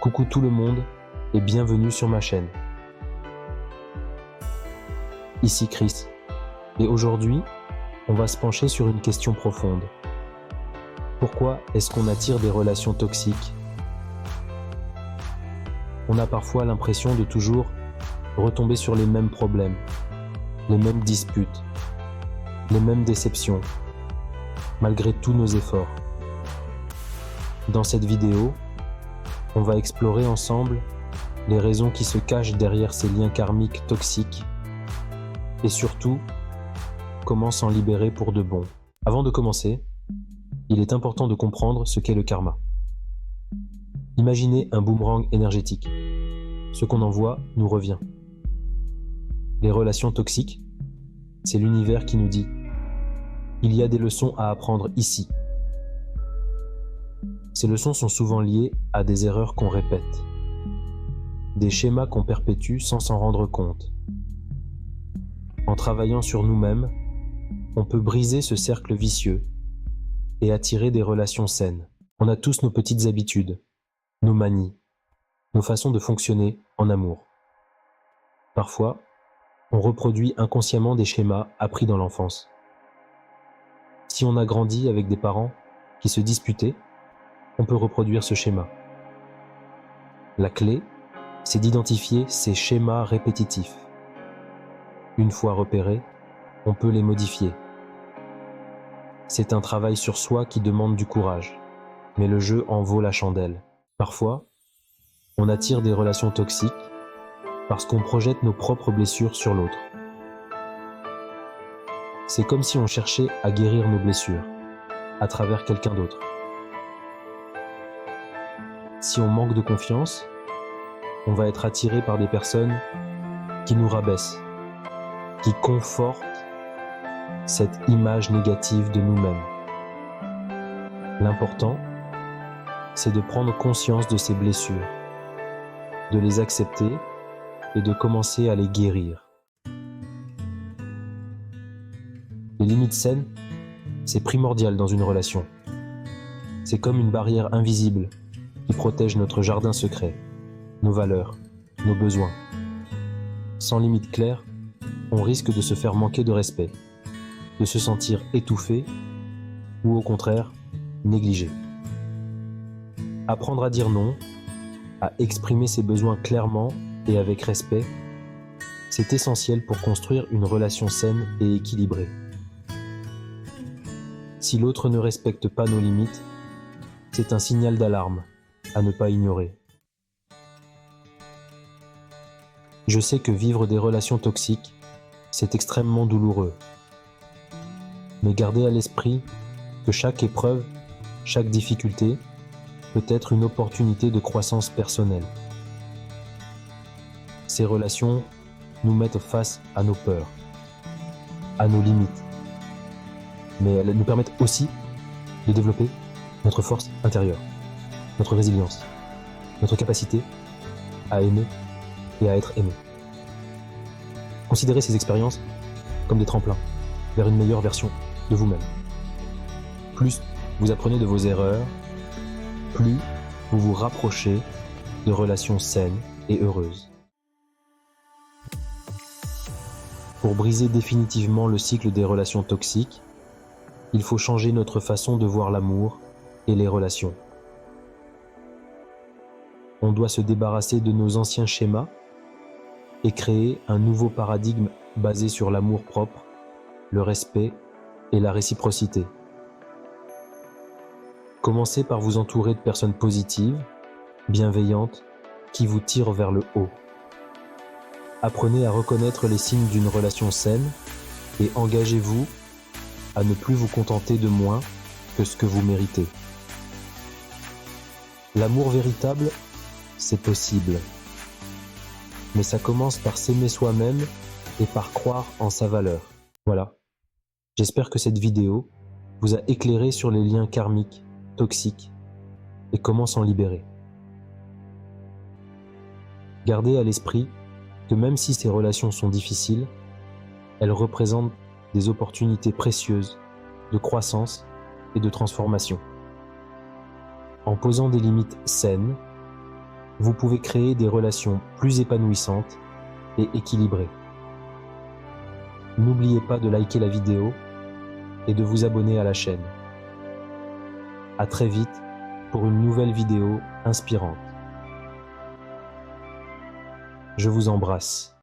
Coucou tout le monde et bienvenue sur ma chaîne. Ici Chris et aujourd'hui, on va se pencher sur une question profonde. Pourquoi est-ce qu'on attire des relations toxiques? On a parfois l'impression de toujours retomber sur les mêmes problèmes, les mêmes disputes, les mêmes déceptions, malgré tous nos efforts. Dans cette vidéo, on va explorer ensemble les raisons qui se cachent derrière ces liens karmiques toxiques et surtout, comment s'en libérer pour de bon. Avant de commencer, il est important de comprendre ce qu'est le karma. Imaginez un boomerang énergétique. Ce qu'on envoie nous revient. Les relations toxiques, c'est l'univers qui nous dit « Il y a des leçons à apprendre ici ». Ces leçons sont souvent liées à des erreurs qu'on répète, des schémas qu'on perpétue sans s'en rendre compte. En travaillant sur nous-mêmes, on peut briser ce cercle vicieux et attirer des relations saines. On a tous nos petites habitudes, nos manies, nos façons de fonctionner en amour. Parfois, on reproduit inconsciemment des schémas appris dans l'enfance. Si on a grandi avec des parents qui se disputaient, on peut reproduire ce schéma. La clé, c'est d'identifier ces schémas répétitifs. Une fois repérés, on peut les modifier. C'est un travail sur soi qui demande du courage, mais le jeu en vaut la chandelle. Parfois, on attire des relations toxiques parce qu'on projette nos propres blessures sur l'autre. C'est comme si on cherchait à guérir nos blessures à travers quelqu'un d'autre. Si on manque de confiance, on va être attiré par des personnes qui nous rabaissent, qui confortent cette image négative de nous-mêmes. L'important, c'est de prendre conscience de ces blessures, de les accepter et de commencer à les guérir. Les limites saines, c'est primordial dans une relation. C'est comme une barrière invisible qui protège notre jardin secret, nos valeurs, nos besoins. Sans limite claire, on risque de se faire manquer de respect, de se sentir étouffé ou au contraire, négligé. Apprendre à dire non, à exprimer ses besoins clairement et avec respect, c'est essentiel pour construire une relation saine et équilibrée. Si l'autre ne respecte pas nos limites, c'est un signal d'alarme à ne pas ignorer. Je sais que vivre des relations toxiques, c'est extrêmement douloureux. Mais gardez à l'esprit que chaque épreuve, chaque difficulté peut être une opportunité de croissance personnelle. Ces relations nous mettent face à nos peurs, à nos limites. Mais elles nous permettent aussi de développer notre force intérieure, notre résilience, notre capacité à aimer et à être aimé. Considérez ces expériences comme des tremplins vers une meilleure version de vous-même. Plus vous apprenez de vos erreurs, plus vous vous rapprochez de relations saines et heureuses. Pour briser définitivement le cycle des relations toxiques, il faut changer notre façon de voir l'amour et les relations. On doit se débarrasser de nos anciens schémas et créer un nouveau paradigme basé sur l'amour propre, le respect et la réciprocité. Commencez par vous entourer de personnes positives, bienveillantes, qui vous tirent vers le haut. Apprenez à reconnaître les signes d'une relation saine et engagez-vous à ne plus vous contenter de moins que ce que vous méritez. L'amour véritable, c'est possible. Mais ça commence par s'aimer soi-même et par croire en sa valeur. Voilà. J'espère que cette vidéo vous a éclairé sur les liens karmiques, toxiques et comment s'en libérer. Gardez à l'esprit que même si ces relations sont difficiles, elles représentent des opportunités précieuses de croissance et de transformation. En posant des limites saines, vous pouvez créer des relations plus épanouissantes et équilibrées. N'oubliez pas de liker la vidéo et de vous abonner à la chaîne. À très vite pour une nouvelle vidéo inspirante. Je vous embrasse.